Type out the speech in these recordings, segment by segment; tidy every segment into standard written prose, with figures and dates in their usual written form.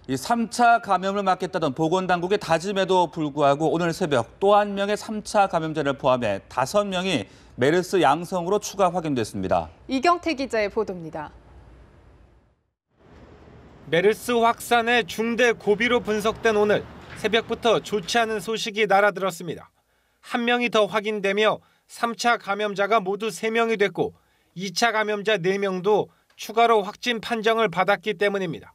이 3차 감염을 막겠다던 보건당국의 다짐에도 불구하고 오늘 새벽 또 한 명의 3차 감염자를 포함해 5명이 메르스 양성으로 추가 확인됐습니다. 이경태 기자의 보도입니다. 메르스 확산의 중대 고비로 분석된 오늘 새벽부터 좋지 않은 소식이 날아들었습니다. 한 명이 더 확인되며 3차 감염자가 모두 3명이 됐고 2차 감염자 4명도 추가로 확진 판정을 받았기 때문입니다.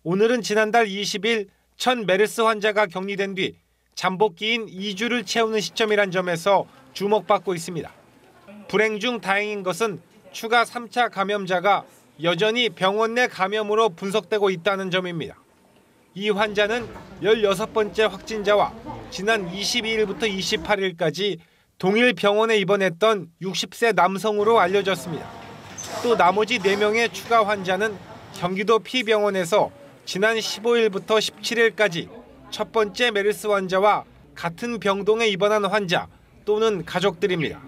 오늘은 지난달 20일 첫 메르스 환자가 격리된 뒤 잠복기인 2주를 채우는 시점이란 점에서 주목받고 있습니다. 불행 중 다행인 것은 추가 3차 감염자가 여전히 병원 내 감염으로 분석되고 있다는 점입니다. 이 환자는 16번째 확진자와 지난 22일부터 28일까지 동일 병원에 입원했던 60세 남성으로 알려졌습니다. 또 나머지 4명의 추가 환자는 경기도 P병원에서 지난 15일부터 17일까지 첫 번째 메르스 환자와 같은 병동에 입원한 환자 또는 가족들입니다.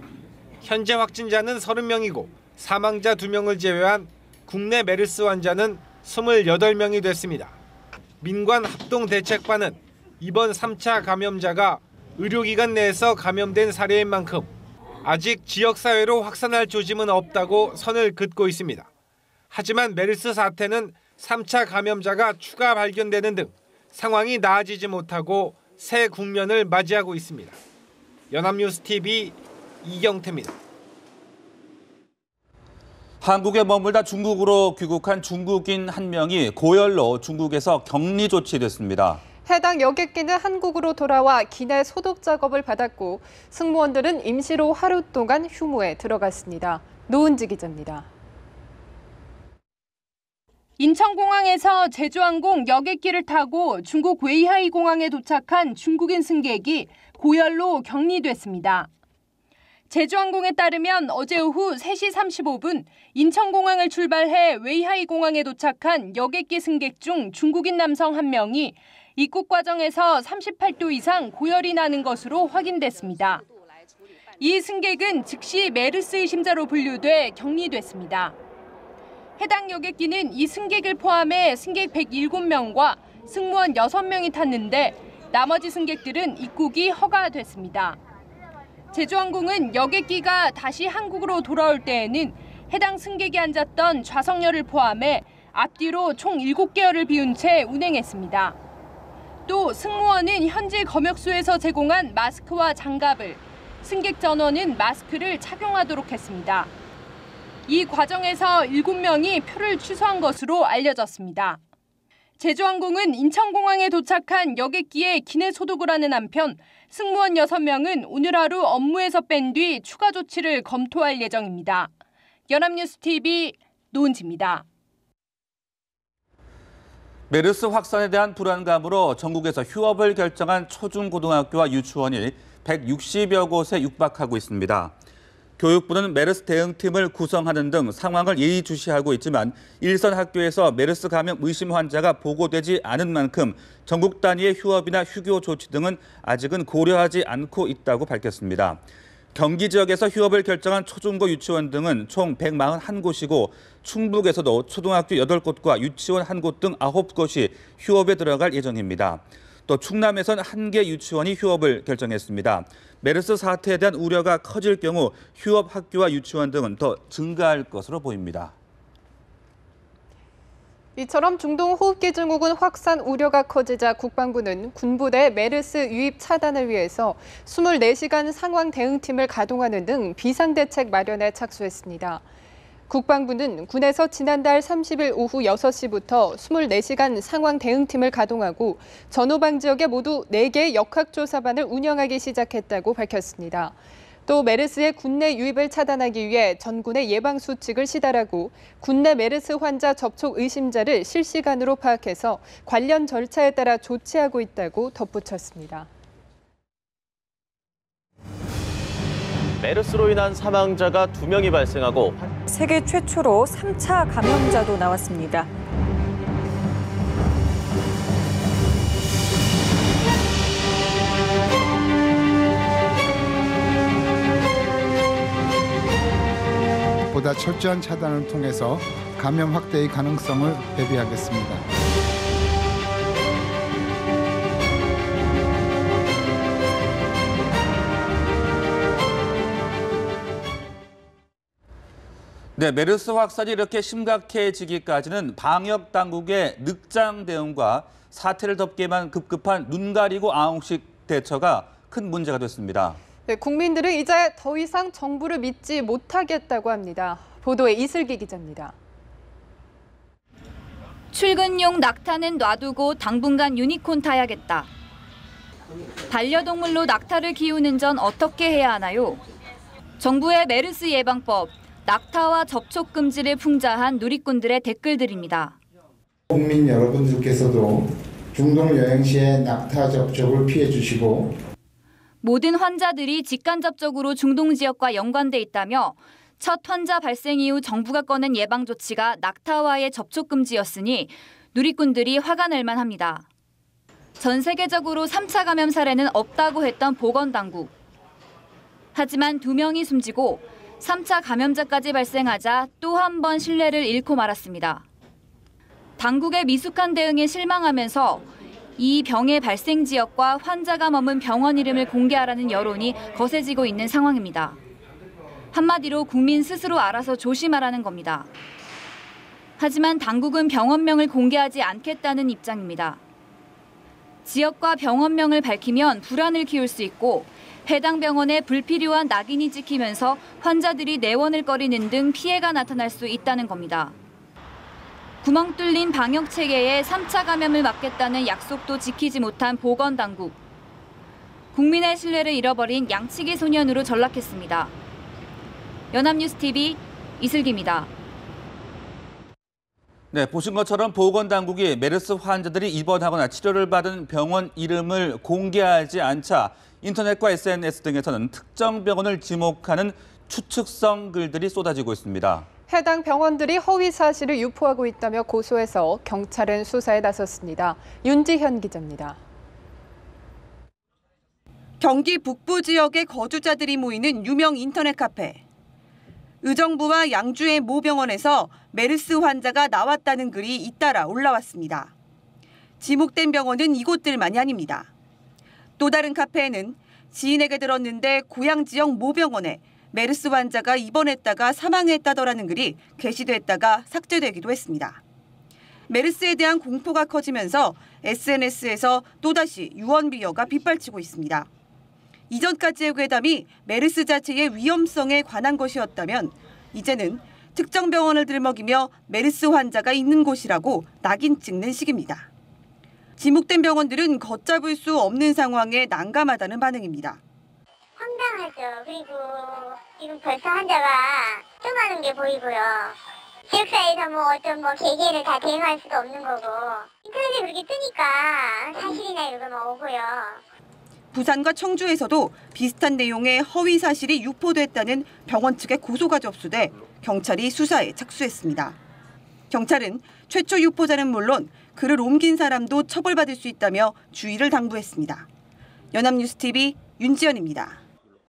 현재 확진자는 30명이고 사망자 2명을 제외한 국내 메르스 환자는 28명이 됐습니다. 민관합동대책반은 이번 3차 감염자가 의료기관 내에서 감염된 사례인 만큼 아직 지역사회로 확산할 조짐은 없다고 선을 긋고 있습니다. 하지만 메르스 사태는 3차 감염자가 추가 발견되는 등 상황이 나아지지 못하고 새 국면을 맞이하고 있습니다. 연합뉴스TV 이경태입니다. 한국에 머물다 중국으로 귀국한 중국인 한 명이 고열로 중국에서 격리 조치됐습니다. 해당 여객기는 한국으로 돌아와 기내 소독 작업을 받았고 승무원들은 임시로 하루 동안 휴무에 들어갔습니다. 노은지 기자입니다. 인천공항에서 제주항공 여객기를 타고 중국 웨이하이 공항에 도착한 중국인 승객이 고열로 격리됐습니다. 제주항공에 따르면 어제 오후 3시 35분 인천공항을 출발해 웨이하이 공항에 도착한 여객기 승객 중 중국인 남성 1명이 입국 과정에서 38도 이상 고열이 나는 것으로 확인됐습니다. 이 승객은 즉시 메르스 의심자로 분류돼 격리됐습니다. 해당 여객기는 이 승객을 포함해 승객 107명과 승무원 6명이 탔는데 나머지 승객들은 입국이 허가됐습니다. 제주항공은 여객기가 다시 한국으로 돌아올 때에는 해당 승객이 앉았던 좌석열을 포함해 앞뒤로 총 7개열을 비운 채 운행했습니다. 또 승무원은 현지 검역소에서 제공한 마스크와 장갑을, 승객 전원은 마스크를 착용하도록 했습니다. 이 과정에서 7명이 표를 취소한 것으로 알려졌습니다. 제주항공은 인천공항에 도착한 여객기에 기내 소독을 하는 한편 승무원 6명은 오늘 하루 업무에서 뺀 뒤 추가 조치를 검토할 예정입니다. 연합뉴스TV 노은지입니다. 메르스 확산에 대한 불안감으로 전국에서 휴업을 결정한 초중고등학교와 유치원이 160여 곳에 육박하고 있습니다. 교육부는 메르스 대응팀을 구성하는 등 상황을 예의주시하고 있지만 일선 학교에서 메르스 감염 의심 환자가 보고되지 않은 만큼 전국 단위의 휴업이나 휴교 조치 등은 아직은 고려하지 않고 있다고 밝혔습니다. 경기 지역에서 휴업을 결정한 초중고 유치원 등은 총 141곳이고 충북에서도 초등학교 8곳과 유치원 1곳 등 9곳이 휴업에 들어갈 예정입니다. 또 충남에선 1개 유치원이 휴업을 결정했습니다. 메르스 사태에 대한 우려가 커질 경우 휴업 학교와 유치원 등은 더 증가할 것으로 보입니다. 이처럼 중동호흡기 증후군 확산 우려가 커지자 국방부는 군부대 메르스 유입 차단을 위해서 24시간 상황 대응팀을 가동하는 등 비상대책 마련에 착수했습니다. 국방부는 군에서 지난달 30일 오후 6시부터 24시간 상황 대응팀을 가동하고 전후방 지역에 모두 4개의 역학조사반을 운영하기 시작했다고 밝혔습니다. 또 메르스의 군내 유입을 차단하기 위해 전군의 예방수칙을 시달하고 군내 메르스 환자 접촉 의심자를 실시간으로 파악해서 관련 절차에 따라 조치하고 있다고 덧붙였습니다. 메르스로 인한 사망자가 2명이 발생하고 세계 최초로 3차 감염자도 나왔습니다. 보다 철저한 차단을 통해서 감염 확대의 가능성을 대비하겠습니다. 네, 메르스 확산이 이렇게 심각해지기까지는 방역 당국의 늑장 대응과 사태를 덮기에만 급급한 눈 가리고 아웅식 대처가 큰 문제가 됐습니다. 네, 국민들은 이제 더 이상 정부를 믿지 못하겠다고 합니다. 보도에 이슬기 기자입니다. 출근용 낙타는 놔두고 당분간 유니콘 타야겠다. 반려동물로 낙타를 키우는 전 어떻게 해야 하나요? 정부의 메르스 예방법, 낙타와 접촉 금지를 풍자한 누리꾼들의 댓글들입니다. 국민 여러분들께서도 중동 여행 시에 낙타 접촉을 피해 주시고 모든 환자들이 직간 접촉으로 중동 지역과 연관돼 있다며 첫 환자 발생 이후 정부가 꺼낸 예방 조치가 낙타와의 접촉 금지였으니 누리꾼들이 화가 날 만합니다. 전 세계적으로 3차 감염 사례는 없다고 했던 보건당국. 하지만 2명이 숨지고 3차 감염자까지 발생하자 또 한 번 신뢰를 잃고 말았습니다. 당국의 미숙한 대응에 실망하면서 이 병의 발생 지역과 환자가 머문 병원 이름을 공개하라는 여론이 거세지고 있는 상황입니다. 한마디로 국민 스스로 알아서 조심하라는 겁니다. 하지만 당국은 병원명을 공개하지 않겠다는 입장입니다. 지역과 병원명을 밝히면 불안을 키울 수 있고 해당 병원에 불필요한 낙인이 찍히면서 환자들이 내원을 꺼리는 등 피해가 나타날 수 있다는 겁니다. 구멍 뚫린 방역 체계에 3차 감염을 막겠다는 약속도 지키지 못한 보건당국. 국민의 신뢰를 잃어버린 양치기 소년으로 전락했습니다. 연합뉴스TV 이슬기입니다. 네, 보신 것처럼 보건당국이 메르스 환자들이 입원하거나 치료를 받은 병원 이름을 공개하지 않자 인터넷과 SNS 등에서는 특정 병원을 지목하는 추측성 글들이 쏟아지고 있습니다. 해당 병원들이 허위 사실을 유포하고 있다며 고소해서 경찰은 수사에 나섰습니다. 윤지현 기자입니다. 경기 북부 지역의 거주자들이 모이는 유명 인터넷 카페. 의정부와 양주의 모 병원에서 메르스 환자가 나왔다는 글이 잇따라 올라왔습니다. 지목된 병원은 이곳들만이 아닙니다. 또 다른 카페에는 지인에게 들었는데 고향 지역 모 병원에 메르스 환자가 입원했다가 사망했다더라는 글이 게시됐다가 삭제되기도 했습니다. 메르스에 대한 공포가 커지면서 SNS에서 또다시 유언비어가 빗발치고 있습니다. 이전까지의 괴담이 메르스 자체의 위험성에 관한 것이었다면 이제는 특정 병원을 들먹이며 메르스 환자가 있는 곳이라고 낙인 찍는 식입니다. 지목된 병원들은 걷잡을 수 없는 상황에 난감하다는 반응입니다. 황당하죠. 그리고 지금 벌써 환자가 또 많은 게 보이고요. 지역사회에서 어떤 계기를 다 대응할 수도 없는 거고 인터넷에 그렇게 뜨니까 사실이나 이런 거 오고요. 부산과 청주에서도 비슷한 내용의 허위 사실이 유포됐다는 병원 측의 고소가 접수돼 경찰이 수사에 착수했습니다. 경찰은 최초 유포자는 물론 글을 옮긴 사람도 처벌받을 수 있다며 주의를 당부했습니다. 연합뉴스TV 윤지연입니다.